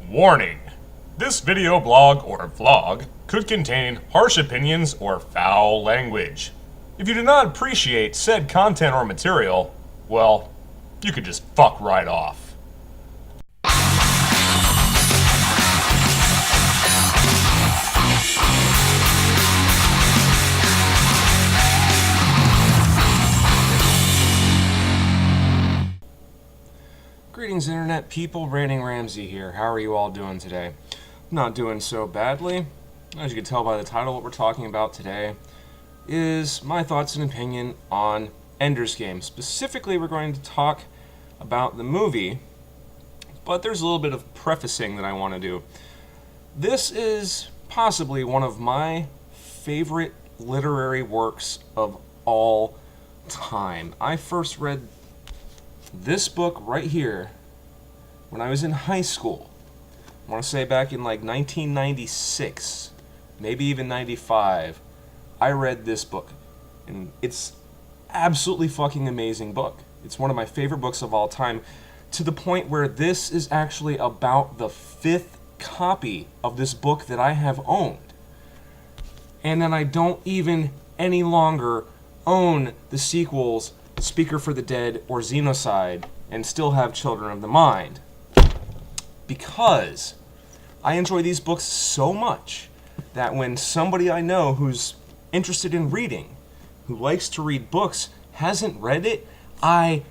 Warning! This video blog or vlog could contain harsh opinions or foul language. If you do not appreciate said content or material, well, you could just fuck right off. Greetings, Internet people. RantingRamsay here. How are you all doing today? Not doing so badly. As you can tell by the title, what we're talking about today is my thoughts and opinion on Ender's Game. Specifically, we're going to talk about the movie, but there's a little bit of prefacing that I want to do. This is possibly one of my favorite literary works of all time. I first read this book right here when I was in high school. I want to say back in like 1996, maybe even 95. I read this book, and it's absolutely fucking amazing book. It's one of my favorite books of all time, to the point where this is actually about the 5th copy of this book that I have owned. And then I don't even any longer own the sequels Speaker for the Dead or Xenocide, and still have Children of the Mind, because I enjoy these books so much that when somebody I know who's interested in reading, who likes to read books, hasn't read it, I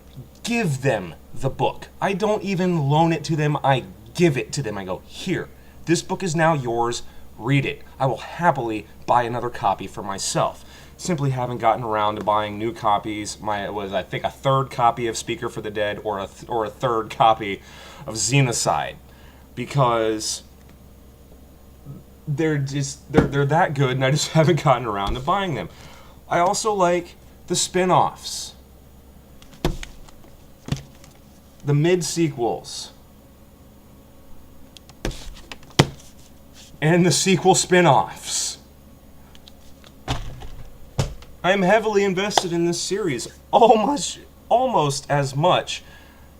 give them the book. I don't even loan it to them, I give it to them. I go, here, this book is now yours, read it. I will happily buy another copy for myself. Simply haven't gotten around to buying new copies. It was, I think, a 3rd copy of Speaker for the Dead or a 3rd copy of Xenocide, because they're that good, and I just haven't gotten around to buying them. I also like the spin-offs, the mid-sequels, and the sequel spin-offs. I am heavily invested in this series, almost as much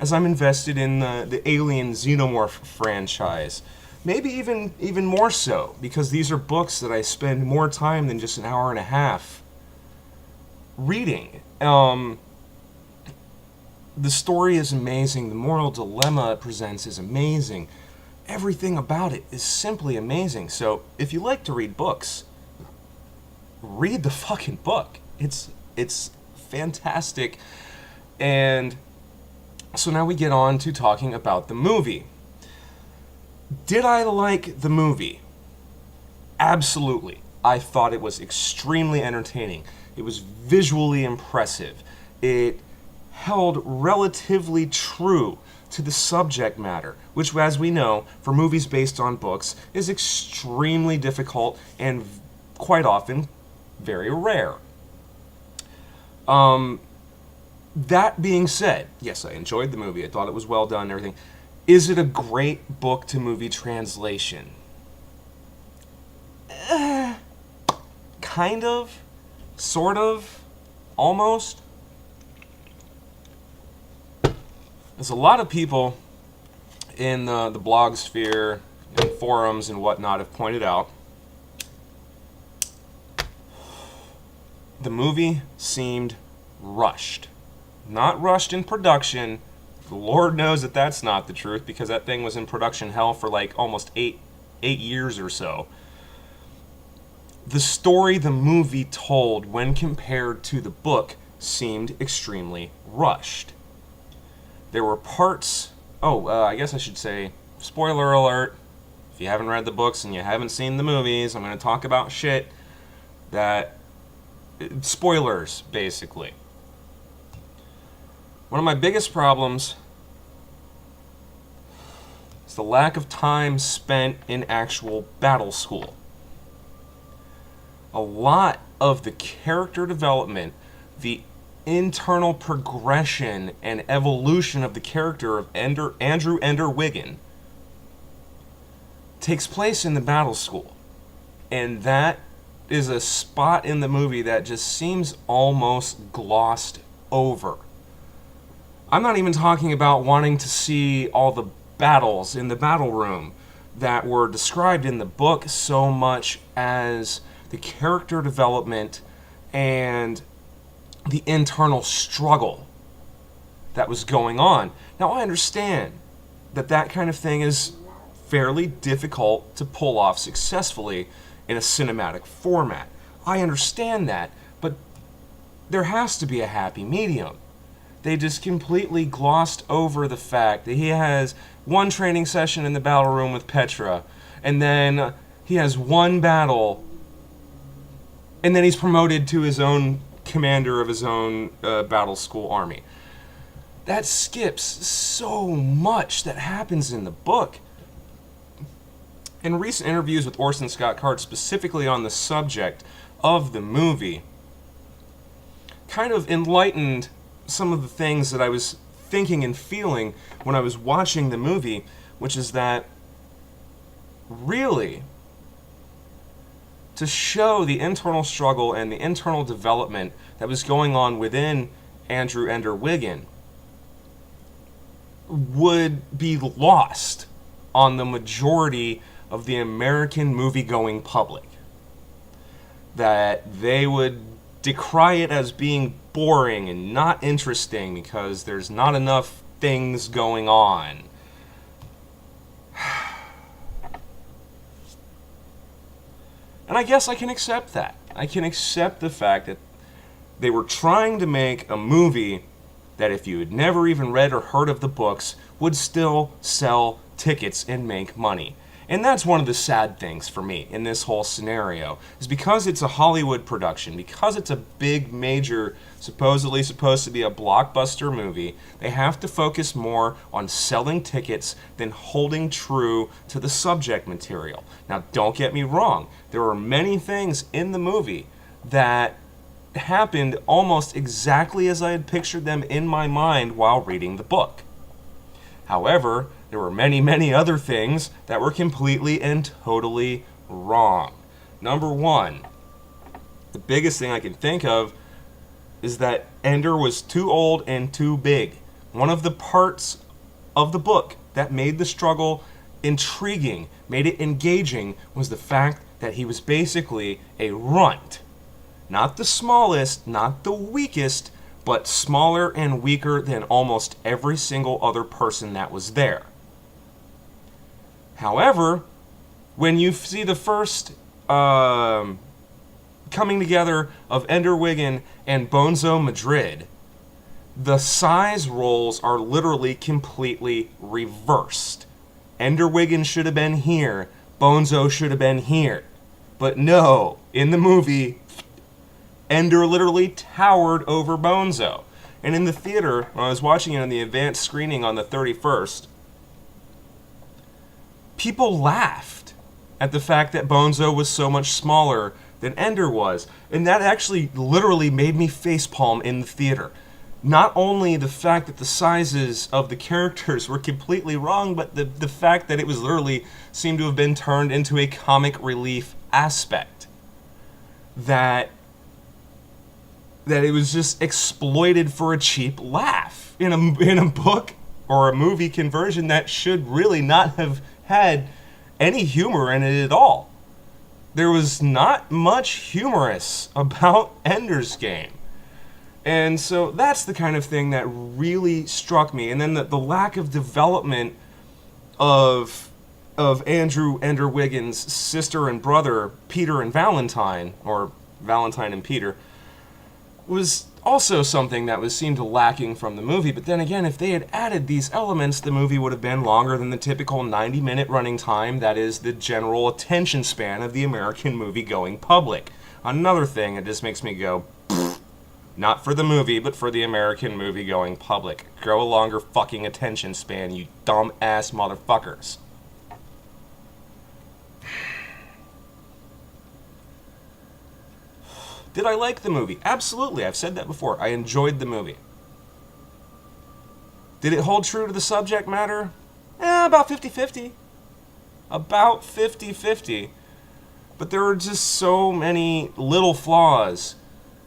as I'm invested in the Alien Xenomorph franchise. Maybe even more so, because these are books that I spend more time than just an hour and a half reading. The story is amazing. The moral dilemma it presents is amazing. Everything about it is simply amazing. So if you like to read books, read the fucking book. It's fantastic. And so now we get on to talking about the movie. Did I like the movie? Absolutely. I thought it was extremely entertaining. It was visually impressive. It held relatively true to the subject matter, which, as we know, for movies based on books, is extremely difficult and quite often very rare. That being said, yes, I enjoyed the movie. I thought it was well done and everything. Is it a great book to movie translation? Kind of, sort of, almost. There's a lot of people in the blog sphere and forums and whatnot have pointed out the movie seemed rushed. Not rushed in production. The Lord knows that that's not the truth, because that thing was in production hell for like almost eight years or so. The story the movie told, when compared to the book, seemed extremely rushed. There were parts... I guess I should say, spoiler alert, if you haven't read the books and you haven't seen the movies, I'm going to talk about shit that... spoilers, basically. One of my biggest problems is the lack of time spent in actual battle school. A lot of the character development, the internal progression and evolution of the character of Andrew Ender Wiggin takes place in the battle school. And that is a spot in the movie that just seems almost glossed over. I'm not even talking about wanting to see all the battles in the battle room, that were described in the book so much as the character development and the internal struggle that was going on. Now, I understand that that kind of thing is fairly difficult to pull off successfully in a cinematic format. I understand that, but there has to be a happy medium. They just completely glossed over the fact that he has one training session in the battle room with Petra, and then he has one battle, and then he's promoted to his own commander of his own battle school army. That skips so much that happens in the book. In recent interviews with Orson Scott Card, specifically on the subject of the movie, kind of enlightened some of the things that I was thinking and feeling when I was watching the movie, which is that really, to show the internal struggle and the internal development that was going on within Andrew Ender Wiggin would be lost on the majority of the American movie-going public. That they would decry it as being boring and not interesting because there's not enough things going on. And I guess I can accept that. I can accept the fact that they were trying to make a movie that if you had never even read or heard of the books, would still sell tickets and make money. And that's one of the sad things for me in this whole scenario, is because it's a Hollywood production, because it's a big, major, supposedly supposed to be a blockbuster movie, they have to focus more on selling tickets than holding true to the subject material. Now, don't get me wrong, there are many things in the movie that happened almost exactly as I had pictured them in my mind while reading the book. However, there were many, many other things that were completely and totally wrong. Number one, the biggest thing I can think of is that Ender was too old and too big. One of the parts of the book that made the struggle intriguing, made it engaging, was the fact that he was basically a runt. Not the smallest, not the weakest, but smaller and weaker than almost every single other person that was there. However, when you see the first coming together of Ender Wiggin and Bonzo Madrid, the size roles are literally completely reversed. Ender Wiggin should have been here, Bonzo should have been here. But no, in the movie, Ender literally towered over Bonzo. And in the theater, when I was watching it in the advanced screening on the 31st, people laughed at the fact that Bonzo was so much smaller than Ender was. And that actually literally made me facepalm in the theater. Not only the fact that the sizes of the characters were completely wrong, but the fact that it was literally seemed to have been turned into a comic relief aspect. That it was just exploited for a cheap laugh in a book or a movie conversion that should really not have had any humor in it at all. There was not much humorous about Ender's Game. And so that's the kind of thing that really struck me. And then the lack of development of Andrew Ender Wiggins' sister and brother, Peter and Valentine, or Valentine and Peter, was also something that seemed lacking from the movie. But then again, if they had added these elements, the movie would have been longer than the typical 90-minute running time that is the general attention span of the American movie-going public. Another thing that just makes me go, pfft, not for the movie, but for the American movie-going public. Grow a longer fucking attention span, you dumb-ass motherfuckers. Did I like the movie? Absolutely. I've said that before. I enjoyed the movie. Did it hold true to the subject matter? About 50-50. About 50-50. But there were just so many little flaws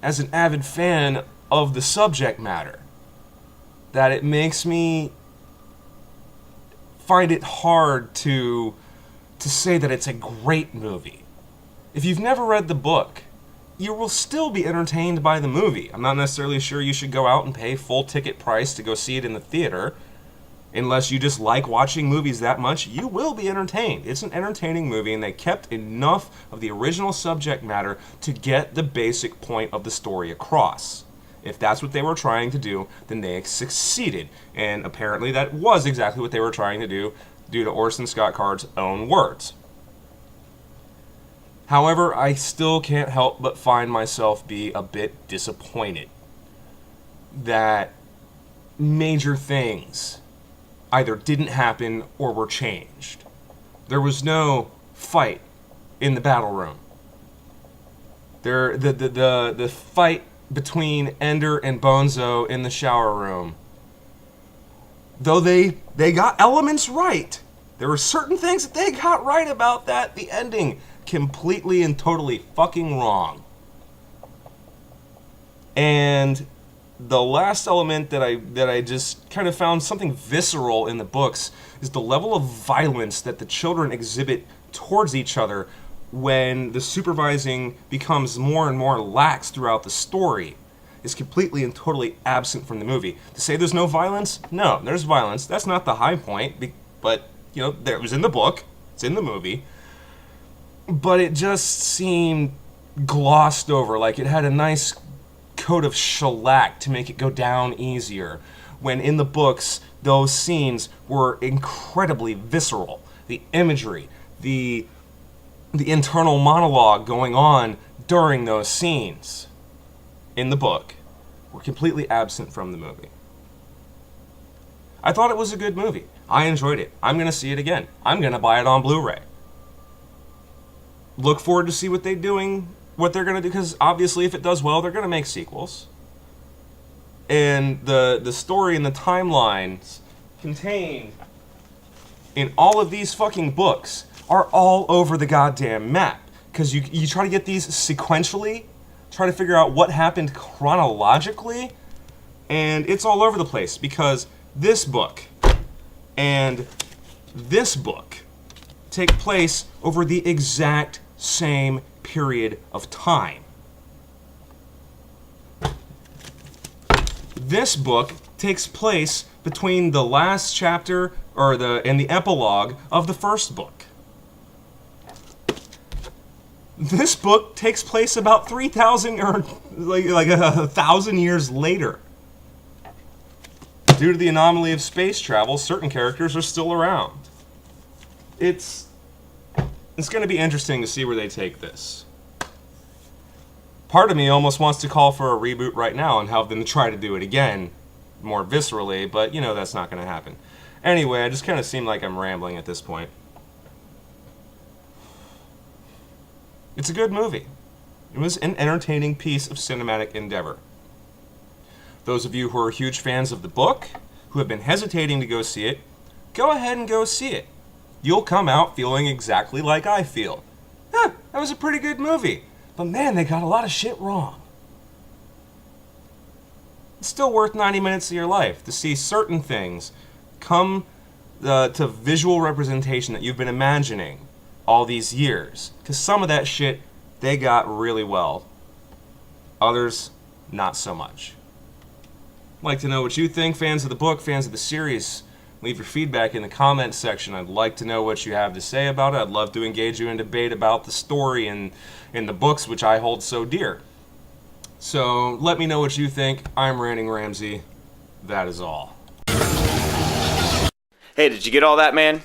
as an avid fan of the subject matter that it makes me find it hard to to say that it's a great movie. If you've never read the book, you will still be entertained by the movie. I'm not necessarily sure you should go out and pay full ticket price to go see it in the theater. Unless you just like watching movies that much, you will be entertained. It's an entertaining movie, and they kept enough of the original subject matter to get the basic point of the story across. If that's what they were trying to do, then they succeeded. And apparently that was exactly what they were trying to do, due to Orson Scott Card's own words. However, I still can't help but find myself be a bit disappointed that major things either didn't happen or were changed. There was no fight in the battle room. The fight between Ender and Bonzo in the shower room, though they got elements right, there were certain things that they got right about that. The ending, completely and totally fucking wrong. And the last element that I just kind of found something visceral in the books is the level of violence that the children exhibit towards each other when the supervising becomes more and more lax throughout the story is completely and totally absent from the movie. To say there's no violence? No, there's violence. That's not the high point, but, you know, it was in the book. It's in the movie. But it just seemed glossed over, like it had a nice coat of shellac to make it go down easier, when in the books, those scenes were incredibly visceral. The imagery, the internal monologue going on during those scenes in the book were completely absent from the movie. I thought it was a good movie. I enjoyed it. I'm going to see it again. I'm going to buy it on Blu-ray. Look forward to see what they're going to do, because obviously if it does well, they're going to make sequels. And the story and the timelines contained in all of these fucking books are all over the goddamn map. Because you try to get these sequentially, try to figure out what happened chronologically, and it's all over the place, because this book and this book take place over the exact same period of time. This book takes place between the last chapter and the epilogue of the first book. This book takes place about 3,000 or like 1,000 years later. Due to the anomaly of space travel, certain characters are still around. It's going to be interesting to see where they take this. Part of me almost wants to call for a reboot right now and have them try to do it again, more viscerally, but you know that's not going to happen. Anyway, I just kind of seem like I'm rambling at this point. It's a good movie. It was an entertaining piece of cinematic endeavor. Those of you who are huge fans of the book, who have been hesitating to go see it, go ahead and go see it. You'll come out feeling exactly like I feel. That was a pretty good movie. But man, they got a lot of shit wrong. It's still worth 90 minutes of your life to see certain things come to visual representation that you've been imagining all these years. Because some of that shit, they got really well. Others, not so much. I'd like to know what you think, fans of the book, fans of the series. Leave your feedback in the comments section. I'd like to know what you have to say about it. I'd love to engage you in debate about the story and in the books, which I hold so dear. So let me know what you think. I'm RantingRamsay. That is all. Hey, did you get all that, man?